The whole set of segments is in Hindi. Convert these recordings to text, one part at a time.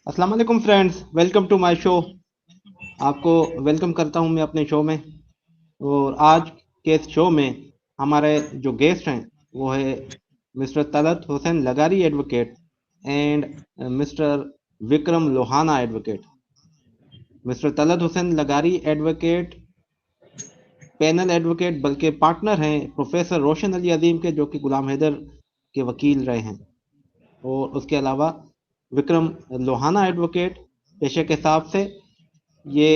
अस्सलाम वालेकुम friends, welcome to my show. आपको वेलकम करता हूं मैं अपने शो में। और आज के इस शो में हमारे जो गेस्ट हैं वो है mister Talat Hussain Lagari advocate and mister Vikram Lohana advocate. Mister Talat Hussain Lagari advocate panel advocate बल्कि पार्टनर हैं प्रोफेसर रोशन अली अदीम के, जो कि गुलाम हैदर के वकील रहे हैं। और उसके अलावा विक्रम लोहाना एडवोकेट पेशे के हिसाब से ये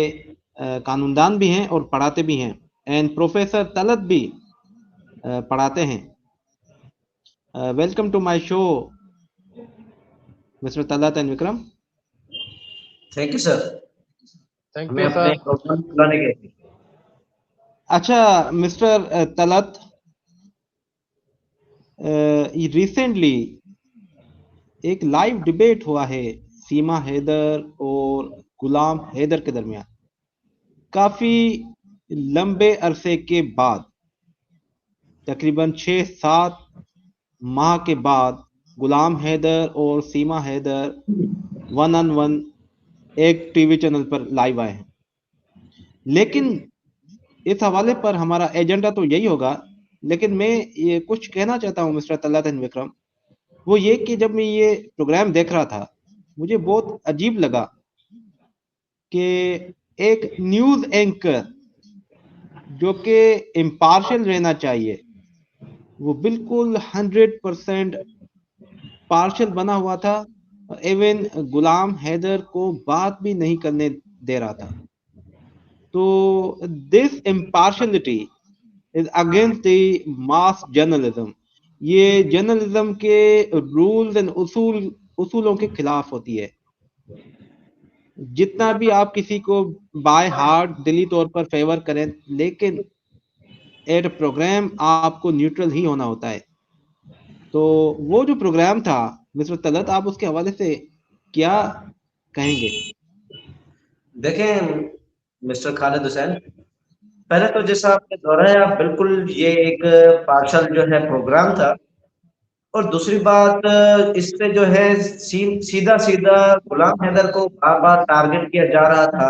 कानूनदान भी हैं और पढ़ाते भी हैं। एंड प्रोफेसर तलत भी पढ़ाते हैं। Welcome to my show mister Talat and Vikram. Thank you sir. Thank हमें यू अपने सर। प्रोग्राम बुलाने के लिए। अच्छा मिस्टर तलत, रिसेंटली एक लाइव डिबेट हुआ है सीमा हैदर और गुलाम हैदर के दरमियान। काफी लंबे अरसे के बाद, तकरीबन 6-7 माह के बाद, गुलाम हैदर और सीमा हैदर वन ऑन वन एक टीवी चैनल पर लाइव आए हैं। लेकिन इस हवाले पर हमारा एजेंडा तो यही होगा, लेकिन मैं ये कुछ कहना चाहता हूं मिस्टर तलत एंड विक्रम। वो ये कि जब मैं ये प्रोग्राम देख रहा था मुझे बहुत अजीब लगा कि एक न्यूज एंकर जो कि इम्पार्शियल रहना चाहिए वो बिल्कुल 100% पार्शियल बना हुआ था। इवन गुलाम हैदर को बात भी नहीं करने दे रहा था। तो this impartiality is against the mass journalism. ये जर्नलिज्म के रूल्स एंड उसूलों के खिलाफ होती है। जितना भी आप किसी को बाय हार्ट दिली तौर पर फेवर करें, लेकिन एट प्रोग्राम आपको न्यूट्रल ही होना होता है। तो वो जो प्रोग्राम था मिस्टर तलत, आप उसके हवाले से क्या कहेंगे? देखें मिस्टर खालिद हुसैन, पहले तो जैसा आपने दोहराया बिल्कुल ये एक पार्शल जो है प्रोग्राम था। और दूसरी बात, इस पे जो है सीधा सीधा गुलाम हैदर को बार बार टारगेट किया जा रहा था।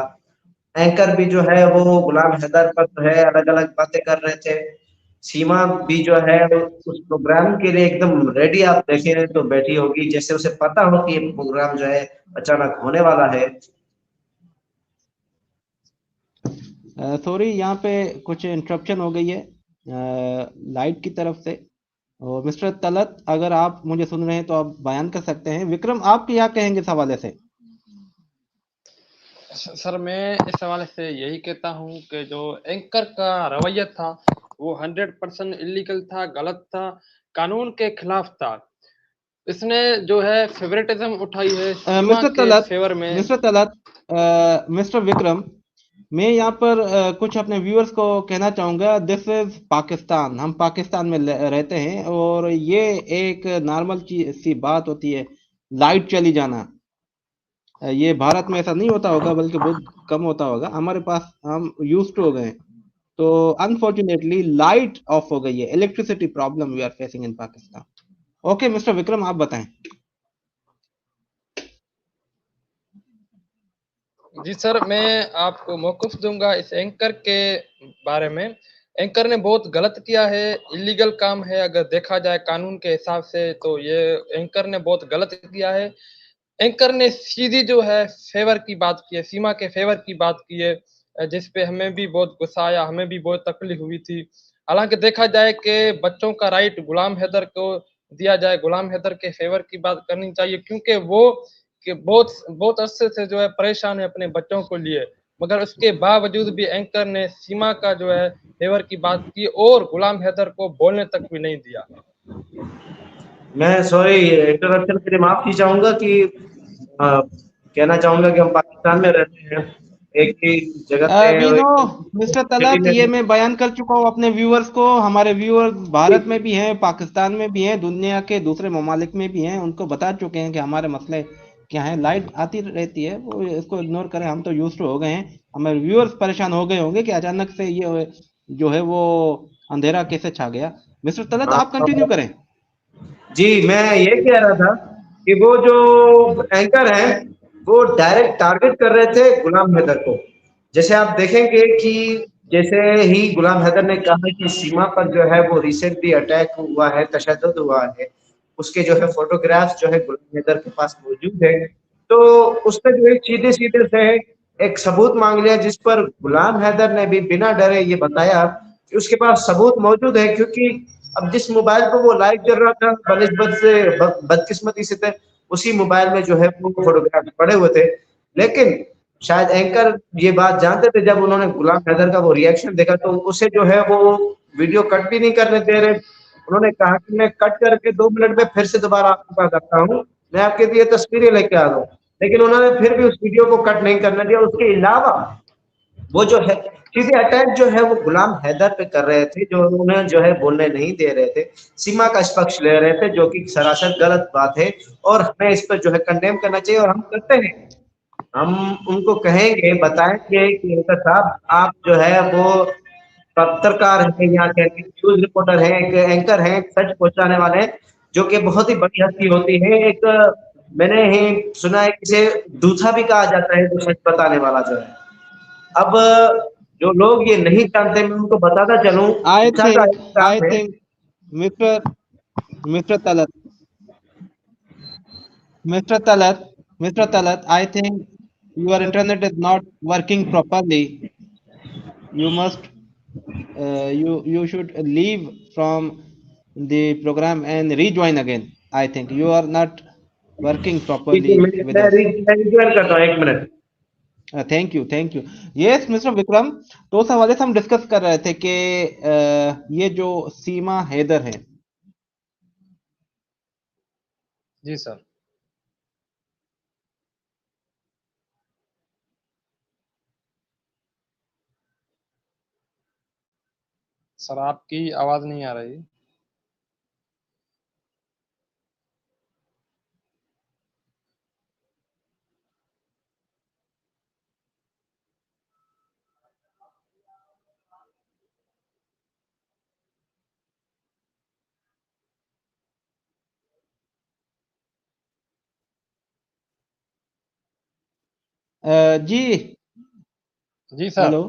एंकर भी जो है वो गुलाम हैदर पर जो है अलग अलग बातें कर रहे थे। सीमा भी जो है उस प्रोग्राम के लिए एकदम रेडी, आप देखें तो बैठी होगी जैसे उसे पता होती है प्रोग्राम जो है अचानक होने वाला है। सॉरी, यहाँ पे कुछ इंटरप्शन हो गई है लाइट की तरफ से। और मिस्टर तलत, अगर आप मुझे सुन रहे हैं तो आप बयान कर सकते हैं। विक्रम, आप क्या कहेंगे इस हवाले से? सर मैं इस हवाले से यही कहता हूँ कि जो एंकर का रवैया था वो 100% इलीगल था, गलत था, कानून के खिलाफ था। इसने जो है फेवरेटिज्म उठाई है सीमा मिस्टर के तलत, फेवर में। मिस्टर तलत, मिस्टर विक्रम, मैं यहाँ पर कुछ अपने व्यूअर्स को कहना चाहूँगा। दिस इज पाकिस्तान, हम पाकिस्तान में रहते हैं और ये एक नॉर्मल सी बात होती है लाइट चली जाना। ये भारत में ऐसा नहीं होता होगा, बल्कि बहुत कम होता होगा। हमारे पास हम यूज टू हो गए हैं। तो अनफॉर्चुनेटली लाइट ऑफ हो गई है। Electricity problem we are facing in Pakistan. Okay mister Vikram, आप बताएं। जी सर, मैं आपको मौक़िफ़ दूंगा इस एंकर के बारे में। एंकर ने बहुत गलत किया है, इलीगल काम है। अगर देखा जाए कानून के हिसाब से तो ये एंकर ने बहुत गलत किया है। एंकर ने सीधी जो है फेवर की बात की है, सीमा के फेवर की बात की है, जिस पे हमें भी बहुत गुस्सा आया, हमें भी बहुत तकलीफ हुई थी। हालांकि देखा जाए कि बच्चों का राइट गुलाम हैदर को दिया जाए, गुलाम हैदर के फेवर की बात करनी चाहिए, क्योंकि वो कि बहुत बहुत अरसे से जो है परेशान है अपने बच्चों को लिए। मगर उसके बावजूद भी एंकर ने सीमा का जो है फेवर की बात की और गुलाम हैदर को बोलने तक भी नहीं दिया। मैं सॉरी इंटरप्शन के लिए माफी चाहूंगा कि कहना चाहूंगा कि हम पाकिस्तान में रहते हैं, एक ही जगह पे वी नो एक मिस्टर सिटी तलत, में। ये मैं बयान कर चुका हूँ अपने व्यूअर्स को। हमारे व्यूअर्स भारत में भी हैं, पाकिस्तान में भी हैं, दुनिया के दूसरे ममालिक में भी हैं। उनको बता चुके हैं कि हमारे मसले क्या हैं। लाइट आती रहती है, वो इसको इग्नोर करें, हम तो यूज टू हो गए हैं। हमारे व्यूअर्स परेशान हो गए होंगे कि अचानक से ये जो है वो अंधेरा कैसे छा गया। मिस्टर तलत, आप कंटिन्यू करें। जी, मैं ये कह रहा था कि वो जो एंकर हैं वो डायरेक्ट टारगेट कर रहे थे गुलाम हैदर को। जैसे आप देखेंगे कि जैसे ही गुलाम हैदर ने कहा कि सीमा पर जो है वो रिसेंटली अटैक हुआ है, तशद्दुद हुआ है, उसके जो है फोटोग्राफ्स जो है गुलाम हैदर के पास मौजूद है, तो उसने जो है सीधे-सीधे से एक सबूत मांग लिया, जिस पर गुलाम हैदर ने भी बिना डरे ये बताया कि उसके पास सबूत मौजूद है, क्योंकि अब जिस मोबाइल पर वो लाइव कर रहा था बनिस्बत से बदकिस्मती से थे, उसी मोबाइल में जो है वो फोटोग्राफ पड़े हुए थे। लेकिन शायद एंकर ये बात जानते थे, जब उन्होंने गुलाम हैदर का वो रिएक्शन देखा तो उसे जो है वो वीडियो कट भी नहीं करने दे रहे। उन्होंने कहा कि मैं कट करके 2 मिनट में फिर से दोबारा आपके पास आता हूँ, मैं आपके लिए तस्वीरें लेके आ रहा हूँ। लेकिन उन्होंने फिर भी उस वीडियो को कट नहीं करने दिया। उसके अलावा वो जो है सीधे अटैक जो है वो गुलाम हैदर पे कर रहे थे, जो उन्हें जो है बोलने नहीं दे रहे थे, सीमा का पक्ष ले रहे थे, जो कि सरासर गलत बात है और हमें इस पर जो है कंडेम करना चाहिए और हम करते हैं। हम उनको कहेंगे, बताएंगे कि एंकर साहब आप जो है वो पत्रकार हैं, यहाँ के न्यूज रिपोर्टर हैं, एक एंकर हैं, सच पहुंचाने वाले हैं, जो कि बहुत ही बड़ी हस्ती होती है। एक मैंने ही सुना है कि इसे दूल्हा भी कहा जाता है, जो सच बताने वाला जो है। अब जो लोग ये नहीं जानते, मैं उनको बताता चलूं, I शिक्षा का think, एक काम है। Mr. Mr. Talat, Mr. Talat, Mr. Talat, I think your internet is not working properly. You must, you should leave from the program and rejoin again. I think you are not working ठीक है, properly with मैं us. रिज्वाइन करता हूँ, 1 minute. Thank you, thank you. Yes mister Vikram, तो उस हवाले से हम डिस्कस कर रहे थे कि ये जो सीमा हैदर है, जी सर। सर आपकी आवाज नहीं आ रही। जी जी सर। हेलो,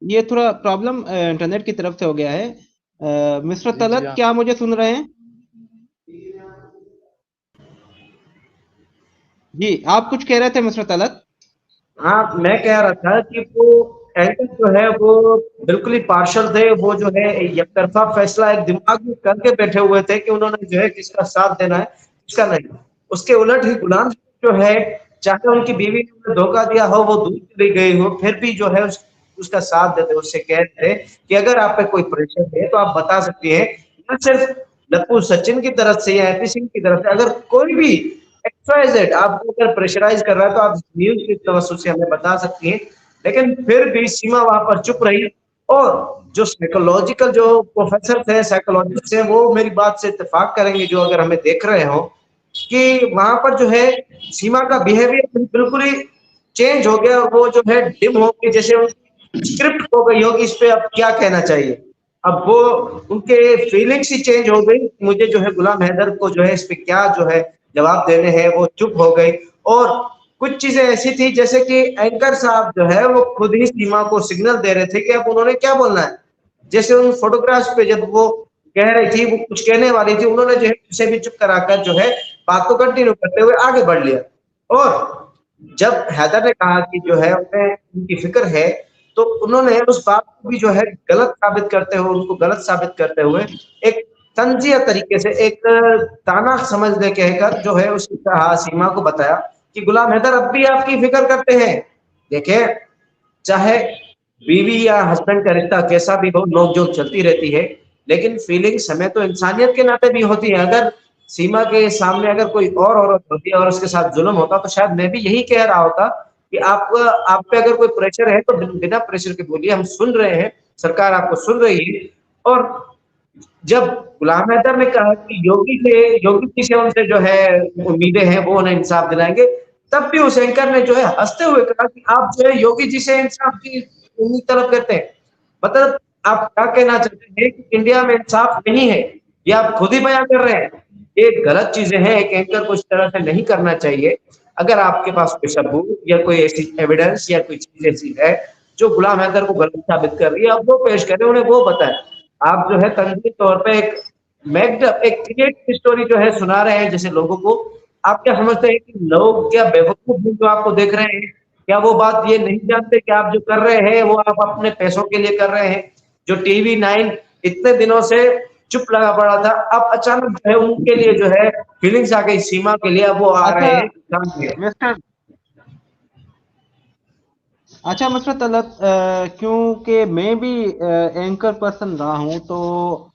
ये थोड़ा प्रॉब्लम इंटरनेट की तरफ से हो गया है। मिस्टर जी तलत, हाँ। क्या मुझे सुन रहे हैं? जी, आप कुछ कह रहे थे मिस्टर तलत? हाँ, मैं कह रहा था कि वो एंकर जो है वो बिल्कुल ही पार्शल थे। वो जो है एक तरफा फैसला एक दिमाग में करके बैठे हुए थे कि उन्होंने जो है किसका साथ देना है, किसका नहीं। उसके उलट ही गुलाम जो है, चाहे उनकी बीवी ने उन्हें धोखा दिया हो, वो दूर चली गई हो, फिर भी जो है उसका साथ देते, उससे कहते थे कि अगर आप पे कोई प्रेशर है तो आप बता सकती हैं। न सिर्फ लप्पू सचिन की तरफ से या एपी सिंह की तरफ से, अगर कोई भी XYZ आपको अगर प्रेशराइज कर रहा है तो आप न्यूज की तवज्जो से हमें बता सकती हैं। लेकिन फिर भी सीमा वहां पर चुप रही। और जो साइकोलॉजिकल जो प्रोफेसर थे, साइकोलॉजिस्ट हैं, वो मेरी बात से इत्तेफाक करेंगे, जो अगर हमें देख रहे हो, कि वहां पर जो है सीमा का बिहेवियर बिल्कुल ही चेंज हो गया। वो जो है डिम हो गई, जैसे स्क्रिप्ट हो गई हो कि इस पे अब क्या कहना चाहिए। अब वो उनके फीलिंग्स ही चेंज हो गई। मुझे जो है गुलाम हैदर को जो है इस पे क्या जो है जवाब देने हैं, वो चुप हो गई। और कुछ चीजें ऐसी थी जैसे कि एंकर साहब जो है वो खुद ही सीमा को सिग्नल दे रहे थे कि अब उन्होंने क्या बोलना है। जैसे उन फोटोग्राफ्स पे जब वो कह रही थी, वो कुछ कहने वाली थी, उन्होंने जो है उसे भी चुप कराकर जो है बात को कंटिन्यू करते हुए आगे बढ़ लिया। और जब हैदर ने कहा कि जो है उन्हें उनकी फिक्र है, तो उन्होंने उस बात को भी जो है गलत साबित करते हुए, उनको गलत साबित करते हुए एक तंजिया तरीके से, एक ताना समझने कहकर जो है उस सीमा को बताया कि गुलाम हैदर अब भी आपकी फिक्र करते हैं। देखिए, चाहे बीवी या हस्बैंड का रिश्ता कैसा भी हो, नोक-झोंक चलती रहती है, लेकिन फीलिंग्स हमें तो इंसानियत के नाते भी होती है। अगर सीमा के सामने अगर कोई और औरत होती और उसके साथ जुल्म होता, तो शायद मैं भी यही कह रहा होता कि आप पे अगर कोई प्रेशर है तो बिना प्रेशर के बोलिए, हम सुन रहे हैं, सरकार आपको सुन रही है। और जब गुलाम हैदर ने कहा कि योगी जी से उनसे जो है उम्मीदें हैं, वो उन्हें इंसाफ दिलाएंगे, तब भी उस एंकर ने जो है हंसते हुए कहा कि आप जो है योगी जी से इंसाफ की उम्मीद तलब करते हैं। मतलब आप क्या कहना चाहते हैं कि इंडिया में इंसाफ नहीं है, ये आप खुद ही बयां कर रहे हैं। ये गलत चीजें हैं, एक एंकर को इस तरह से नहीं करना चाहिए। अगर आपके पास कोई सबूत या कोई ऐसी एविडेंस या कोई चीज ऐसी है जो गुलाम हैदर को गलत साबित कर रही है, आप वो पेश करें, उन्हें वो बताएं। आप जो है तंजीमी तौर पे एक मेकअप, एक क्रिएट स्टोरी जो है सुना रहे हैं जैसे लोगों को। आप क्या समझते हैं कि लोग क्या बेवकूफ हैं जो आपको देख रहे हैं? क्या वो बात ये नहीं जानते कि आप जो कर रहे हैं वो आप अपने पैसों के लिए कर रहे हैं? जो टीवी 9 इतने दिनों से चुप लगा पड़ा था, अब अचानक जो है उनके लिए जो है फीलिंग्स आ गई सीमा के लिए, अब वो आ अच्छा रहे हैं काम में। मिस्टर अच्छा मिस्टर तलत, क्योंकि मैं भी एंकर पर्सन रहा हूं, तो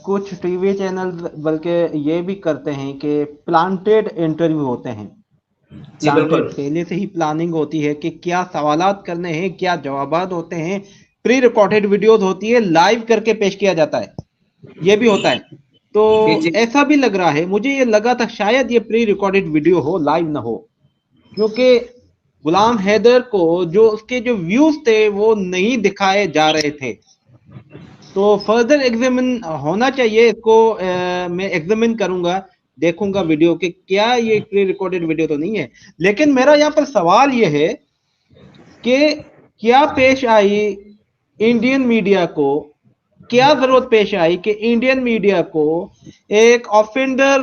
कुछ टीवी चैनल बल्कि ये भी करते हैं कि प्लांटेड इंटरव्यू होते हैं। जी प्लांटेड बिल्कुल। पहले से ही प्लानिंग होती है कि क्या सवालात करने हैं, क्या जवाबात होते हैं। प्री रिकॉर्डेड वीडियोस होती है, लाइव करके पेश किया जाता है, ये भी होता है। तो जी जी। ऐसा भी लग रहा है, मुझे ये लगा था शायद ये प्री रिकॉर्डेड वीडियो हो, लाइव ना हो, क्योंकि गुलाम हैदर को जो उसके जो व्यूज थे वो नहीं दिखाए जा रहे थे। तो फर्दर एग्जामिन होना चाहिए इसको। मैं एग्जामिन करूंगा, देखूंगा वीडियो के क्या ये प्री रिकॉर्डेड वीडियो तो नहीं है। लेकिन मेरा यहाँ पर सवाल ये है कि क्या पेश आई इंडियन मीडिया को, क्या जरूरत पेश आई कि इंडियन मीडिया को एक ऑफेंडर,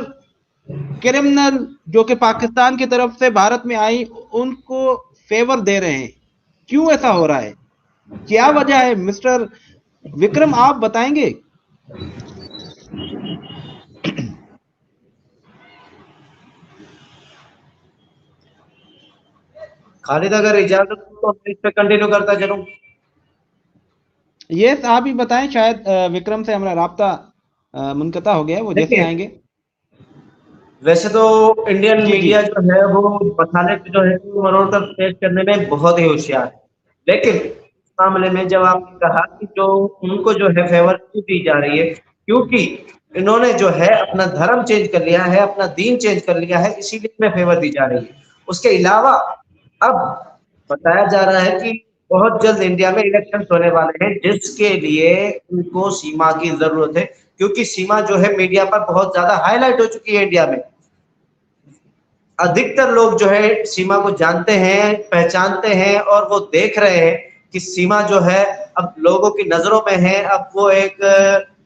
क्रिमिनल जो कि पाकिस्तान की तरफ से भारत में आई, उनको फेवर दे रहे हैं? क्यों ऐसा हो रहा है, क्या वजह है मिस्टर विक्रम, आप बताएंगे? खालिद अगर इजाजत हो तो मैं इस पे कंटिन्यू करता चलूं। ये आप ही बताएं, शायद विक्रम से हमारा राब्ता मुनक़ता हो गया है, वो जैसे देखिए, आएंगे। वैसे तो इंडियन जी जी। मीडिया जो है वो मसाले पे जो है वो मरोड़ कर पेश करने में बहुत ही होशियार है। लेकिन इस मामले में जब आपने कहा कि जो उनको जो है फेवर क्यों दी जा रही है, क्योंकि इन्होंने जो है अपना धर्म चेंज कर लिया है, अपना दीन चेंज कर लिया है, इसीलिए इन्हें फेवर दी जा रही है। उसके अलावा अब बताया जा रहा है कि बहुत जल्द इंडिया में इलेक्शन होने वाले हैं जिसके लिए उनको सीमा की जरूरत है, क्योंकि सीमा जो है मीडिया पर बहुत ज्यादा हाईलाइट हो चुकी है इंडिया में। अधिकतर लोग जो है सीमा को जानते हैं, पहचानते हैं और वो देख रहे हैं कि सीमा जो है अब लोगों की नजरों में है। अब वो एक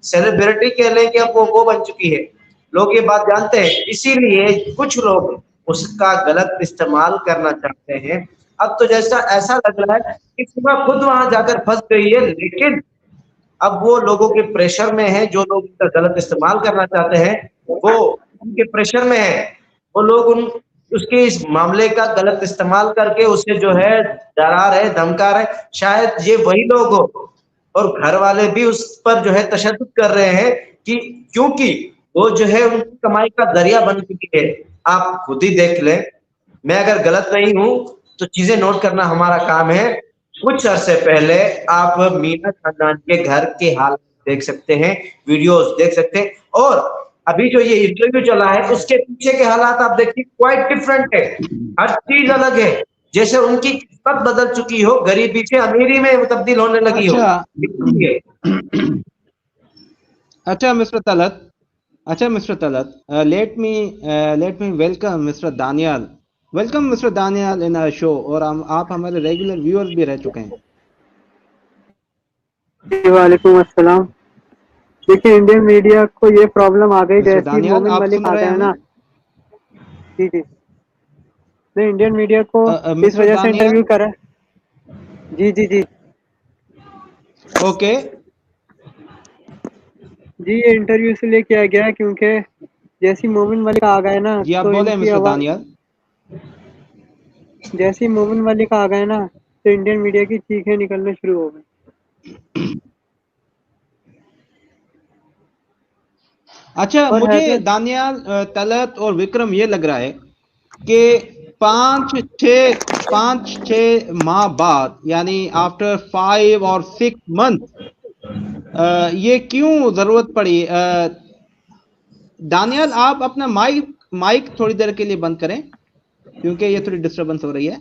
सेलिब्रिटी कह लें कि अब वो बन चुकी है। लोग ये बात जानते हैं, इसीलिए कुछ लोग उसका गलत इस्तेमाल करना चाहते हैं। अब तो जैसा ऐसा लग रहा है कि सीमा खुद वहां जाकर फंस गई है, लेकिन अब वो लोगों के प्रेशर में है, जो लोग इसका गलत इस्तेमाल करना चाहते हैं वो उनके प्रेशर में है। वो लोग उन उसके इस मामले का गलत इस्तेमाल करके उसे जो है डरा रहे, धमका रहे। शायद ये वही लोग हो और घर वाले भी उस पर जो है तशद्दुद कर रहे हैं कि क्योंकि वो जो है उनकी कमाई का जरिया बन चुकी है। आप खुद ही देख लें, मैं अगर गलत नहीं हूं तो चीजें नोट करना हमारा काम है। कुछ अरसे पहले आप मीना खानदान के घर के हाल देख सकते हैं, वीडियोस देख सकते हैं, और अभी जो ये इंटरव्यू चला है उसके पीछे के हालात आप देखिए, क्वाइट डिफरेंट है। हर चीज अलग है, जैसे उनकी किस्मत बदल चुकी हो, गरीबी से अमीरी में तब्दील होने लगी हो। अच्छा। इसलिए अच्छा मिस्टर तलत, अच्छा mister Talat, let me welcome mister Daniyal. Welcome mister Daniyal in our show, और हम आप हमारे रेगुलर व्यूअर्स भी रह चुके हैं। जी वालेकुम अस्सलाम। देखिए इंडियन मीडिया को ये प्रॉब्लम आ गई मिस्टर जैसे ही दानियाल, मोमिन आप मलिक सुन आ रहे हैं गया हमें? ना। जी जी। नहीं, इंडियन मीडिया को इस मिस्टर वजह से दानियाल। इंटरव्यू करा। जी जी जी। ओके। जी ये इंटरव्यू इसलिए किया गया क्योंकि जैसे ही मोमिन मलिक आ गए ना जी आप तो बोले इनकी मिस्टर आवाज, दानियाल। जैसे ही मोमिन मलिक आ गए ना तो इंडियन मीडिया की चीखें निकलना शुरू हो गई। अच्छा, और मुझे हैदर, दानियाल, तलत और विक्रम ये लग रहा है कि 5-6 माह बाद, यानी आफ्टर 5 और 6 मंथ, ये क्यों जरूरत पड़ी? दानियाल, आप अपना माइक माइक थोड़ी देर के लिए बंद करें, क्योंकि ये थोड़ी डिस्टरबेंस हो रही है।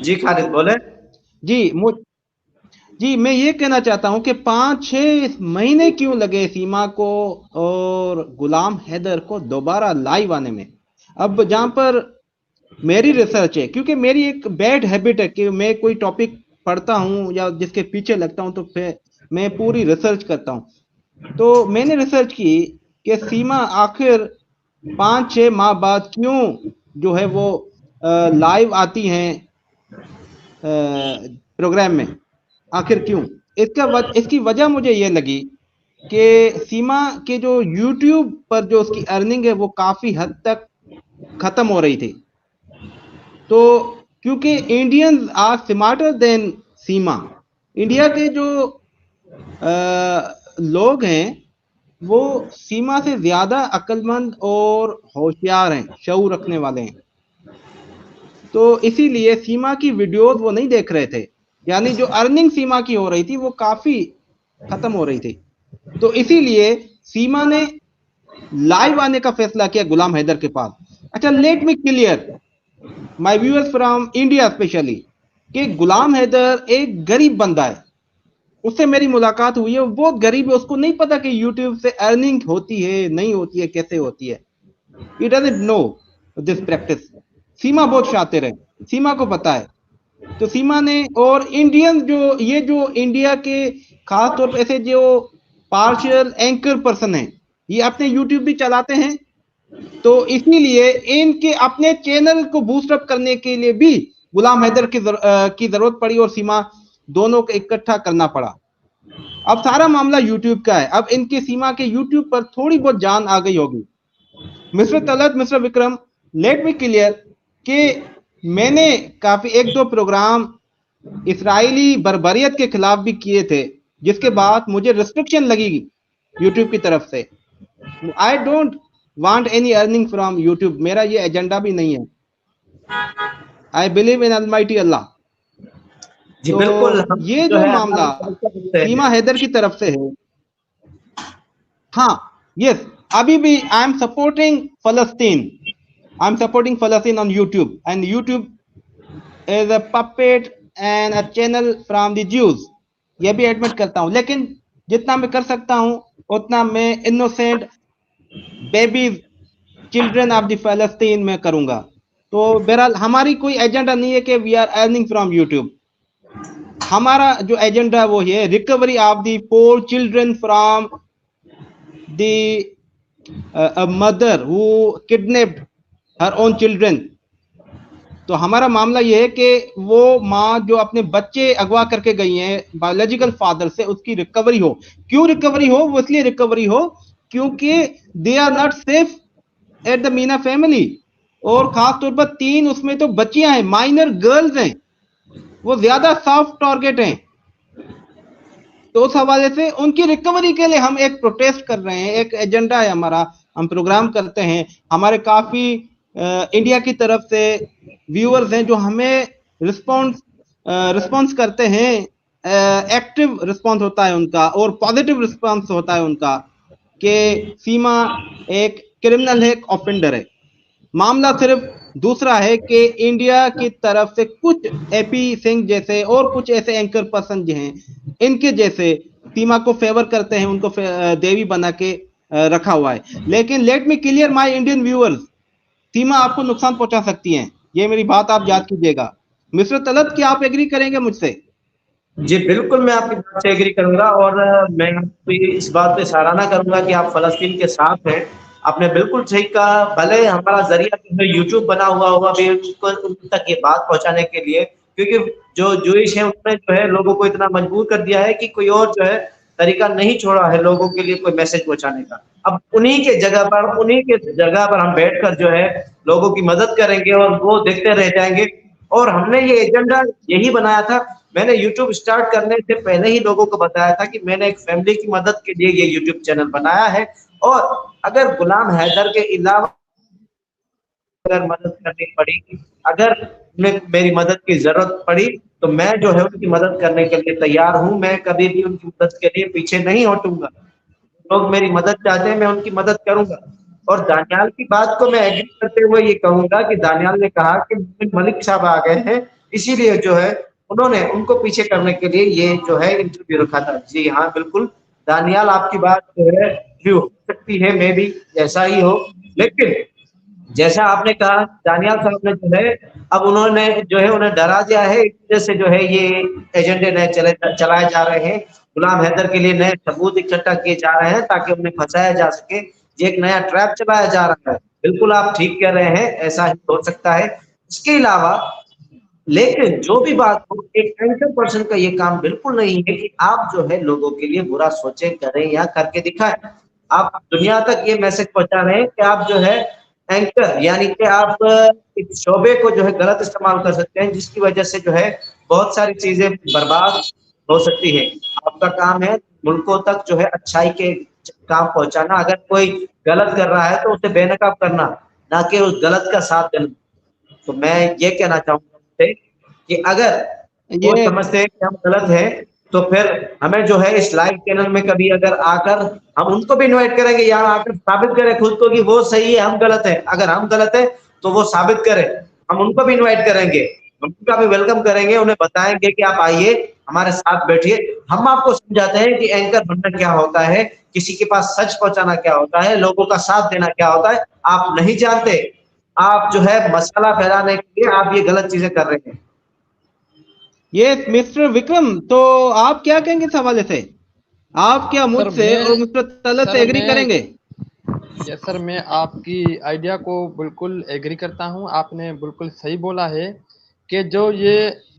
जी खालिद बोले। जी जी मैं ये कहना चाहता हूं कि 5-6 महीने क्यों लगे सीमा को और गुलाम हैदर को दोबारा लाइव आने में। अब जहां पर मेरी रिसर्च है, क्योंकि मेरी एक बैड हैबिट है कि मैं कोई टॉपिक पढ़ता हूं या जिसके पीछे लगता हूं तो फिर मैं पूरी रिसर्च करता हूं। तो मैंने रिसर्च की कि सीमा आखिर 5-6 माह बाद क्यों जो है वो लाइव आती हैं प्रोग्राम में, आखिर क्यों। इसकी वजह मुझे ये लगी कि सीमा के जो यूट्यूब पर जो उसकी अर्निंग है वो काफी हद तक खत्म हो रही थी। तो क्योंकि Indians are smarter than Seema, India के जो लोग हैं वो सीमा से ज्यादा अक्लमंद और होशियार हैं, शऊर रखने वाले हैं। तो इसीलिए सीमा की वीडियोस वो नहीं देख रहे थे, यानी जो अर्निंग सीमा की हो रही थी वो काफी खत्म हो रही थी। तो इसीलिए सीमा ने लाइव आने का फैसला किया गुलाम हैदर के पास। अच्छा, late me clear my viewers from India specially कि गुलाम हैदर एक गरीब बंदा है। उससे मेरी मुलाकात हुई है, वो बहुत गरीब है, उसको नहीं पता कि यूट्यूब से अर्निंग होती है नहीं होती है, कैसे होती है। He doesn't know this practice. Seema बहुत शातिर है, सीमा को पता है। तो सीमा ने और इंडियन जो इंडिया के खास तौर पर ऐसे जो पार्शियल एंकर पर्सन है, ये अपने यूट्यूब भी चलाते हैं। तो इसीलिए इनके अपने चैनल को बूस्ट अप करने के लिए भी गुलाम हैदर की जरूरत पड़ी और सीमा दोनों को इकट्ठा करना पड़ा। अब सारा मामला यूट्यूब का है। अब इनके सीमा के यूट्यूब पर थोड़ी बहुत जान आ गई होगी। Mister Talat, mister Vikram, late me clear कि मैंने काफी 1-2 प्रोग्राम इसराइली बर्बरियत के खिलाफ भी किए थे, जिसके बाद मुझे रिस्ट्रिक्शन लगी यूट्यूब की तरफ से। I don't want any earning from YouTube, मेरा ये एजेंडा भी नहीं है। आई बिलीव इन अलमाइटी अल्लाह। जी तो बिल्कुल, ये जो मामला सीमा हैदर की तरफ से है, हाँ यस, अभी भी आई एम सपोर्टिंग फलस्तीन, आई एम सपोर्टिंग फलस्तीन on YouTube and YouTube is a puppet and a channel from the Jews, ये भी एडमिट करता हूं। लेकिन जितना मैं कर सकता हूं उतना मैं innocent babies, children of the फलस्तीन में करूंगा। तो बहरहाल हमारी कोई एजेंडा नहीं है कि we are earning from YouTube. हमारा जो एजेंडा वो है recovery of the poor children from the mother who kidnapped her own children. तो हमारा मामला ये है कि वो माँ जो अपने बच्चे अगवा करके गई हैं बायोलॉजिकल फादर से, उसकी रिकवरी हो। क्यों रिकवरी हो? वो इसलिए रिकवरी हो क्योंकि they are not safe at the Meena family, और खास तौर पर 3 उसमें तो बच्चियां हैं, माइनर गर्ल्स हैं, वो ज्यादा सॉफ्ट टारगेट हैं। तो उस हवाले से उनकी रिकवरी के लिए हम एक प्रोटेस्ट कर रहे हैं, एक एजेंडा है हमारा, हम प्रोग्राम करते हैं। हमारे काफी इंडिया की तरफ से व्यूअर्स हैं जो हमें रिस्पॉन्स करते हैं, एक्टिव रिस्पॉन्स होता है उनका और पॉजिटिव रिस्पॉन्स होता है उनका कि सीमा एक क्रिमिनल है, एक ऑफेंडर है। मामला सिर्फ दूसरा है कि इंडिया की तरफ से कुछ एपी सिंह जैसे और कुछ ऐसे एंकर पर्सन जो हैं, इनके जैसे सीमा को फेवर करते हैं, उनको देवी बना के रखा हुआ है। लेकिन let me clear my Indian viewers, सीमा आपको नुकसान पहुंचा सकती हैं, ये मेरी बात आप याद कीजिएगा। मिस्टर तलत, क्या आप एग्री करेंगे मुझसे? जी बिल्कुल, मैं आपकी बात से एग्री करूंगा और मैं इस बात पे सराहना करूंगा कि आप फलस्तीन के साथ हैं। आपने बिल्कुल सही कहा, भले हमारा जरिया जो है यूट्यूब बना हुआ होगा भी उन तक ये बात पहुंचाने के लिए, क्योंकि जो जूइश है उन्होंने जो है लोगों को इतना मजबूर कर दिया है कि कोई और जो है तरीका नहीं छोड़ा है लोगों के लिए कोई मैसेज पहुंचाने का। अब उन्हीं के जगह पर हम बैठकर जो है लोगों की मदद करेंगे और वो देखते रह जाएंगे। और हमने ये एजेंडा यही बनाया था, मैंने यूट्यूब स्टार्ट करने से पहले ही लोगों को बताया था कि मैंने एक फैमिली की मदद के लिए ये यूट्यूब चैनल बनाया है, और अगर गुलाम हैदर के अलावा अगर मदद करनी पड़ी, अगर मेरी मदद की जरूरत पड़ी तो मैं जो है उनकी मदद करने के लिए तैयार हूं। मैं कभी भी उनकी मदद के लिए पीछे नहीं हटूंगा। लोग मेरी मदद चाहते हैं, मैं उनकी मदद करूंगा। और दानियाल की बात को मैं एग्री करते हुए ये कहूंगा कि दानियाल ने कहा कि मलिक साहब आ गए हैं इसीलिए जो है उन्होंने उनको पीछे करने के लिए ये जो है इंटरव्यू रखा था। जी हाँ, बिल्कुल दानियाल, आपकी बात जो है ट्रू हो सकती है, मे भी ऐसा ही हो, लेकिन जैसा आपने कहा दानियाल साहब ने जो है अब उन्होंने जो है उन्हें डरा दिया है, इस वजह से जो है ये एजेंडे नए चलाए जा रहे हैं। गुलाम हैदर के लिए नए सबूत इकट्ठा किए जा रहे हैं ताकि उन्हें फंसाया जा सके। ये एक नया ट्रैप चलाया जा रहा है। बिल्कुल आप ठीक कह रहे हैं, ऐसा ही हो सकता है। इसके अलावा लेकिन जो भी बात हो, एक एंकर पर्सन का ये काम बिल्कुल नहीं है कि आप जो है लोगों के लिए बुरा सोचे, करें या करके दिखाएं। आप दुनिया तक ये मैसेज पहुंचा रहे हैं कि आप जो है एंकर, यानी कि आप इस शोबे को जो है गलत इस्तेमाल कर सकते हैं, जिसकी वजह से जो है बहुत सारी चीजें बर्बाद हो सकती है। आपका काम है मुल्कों तक जो है अच्छाई के काम पहुंचाना। अगर कोई गलत कर रहा है तो उसे बेनकाब करना, ना कि उस गलत का साथ देना। तो मैं ये कहना चाहूंगा कि अगर कोई ये समझते हैं कि हम गलत हैं, तो फिर हमें जो है इस लाइव चैनल में कभी अगर आकर हम उनको भी इनवाइट करेंगे, यहाँ आकर साबित करें खुद को कि वो सही है, हम गलत है। अगर हम गलत है तो वो साबित करें, हम उनको भी इनवाइट करेंगे, हम उनका भी वेलकम करेंगे, उन्हें बताएंगे कि आप आइए हमारे साथ बैठिए। हम आपको समझाते हैं कि एंकर बनना क्या होता है, किसी के पास सच पहुंचाना क्या होता है, लोगों का साथ देना क्या होता है। आप नहीं जानते, आप जो है मसाला फैलाने के लिए आप ये गलत चीजें कर रहे हैं। ये मिस्टर विक्रम, तो आप क्या कहेंगे इस हवाले से? आप क्या मुझसे और मिस्टर तलत से एग्री करेंगे? यस सर, मैं आपकी आइडिया को बिल्कुल एग्री करता हूं। आपने बिल्कुल सही बोला है कि जो ये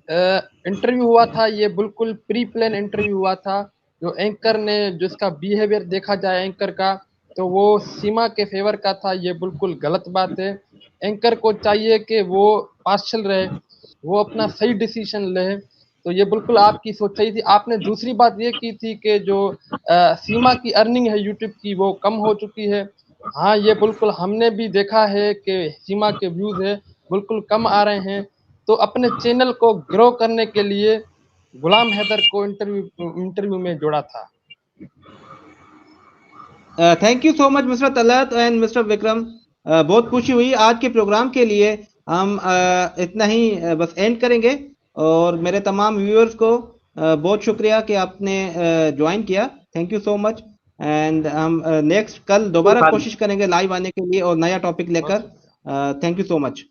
इंटरव्यू हुआ था, ये बिल्कुल प्री प्लान इंटरव्यू हुआ था। जो एंकर ने, जो इसका बिहेवियर देखा जाए एंकर का, तो वो सीमा के फेवर का था। ये बिल्कुल गलत बात है। एंकर को चाहिए कि वो पार्शल रहे, वो अपना सही डिसीजन ले। तो ये बिल्कुल आपकी सोच सही थी। आपने दूसरी बात ये की थी कि जो सीमा की अर्निंग है यूट्यूब की, वो कम हो चुकी है। हाँ, ये बिल्कुल हमने भी देखा है कि सीमा के व्यूज है बिल्कुल कम आ रहे हैं। तो अपने चैनल को ग्रो करने के लिए गुलाम हैदर को इंटरव्यू में जोड़ा था। Thank you so much mister Talat and mister Vikram. बहुत खुशी हुई। आज के प्रोग्राम के लिए हम इतना ही बस एंड करेंगे, और मेरे तमाम व्यूअर्स को बहुत शुक्रिया कि आपने ज्वाइन किया। Thank you so much. And हम नेक्स्ट कल दोबारा कोशिश करेंगे लाइव आने के लिए और नया टॉपिक लेकर। Thank you so much.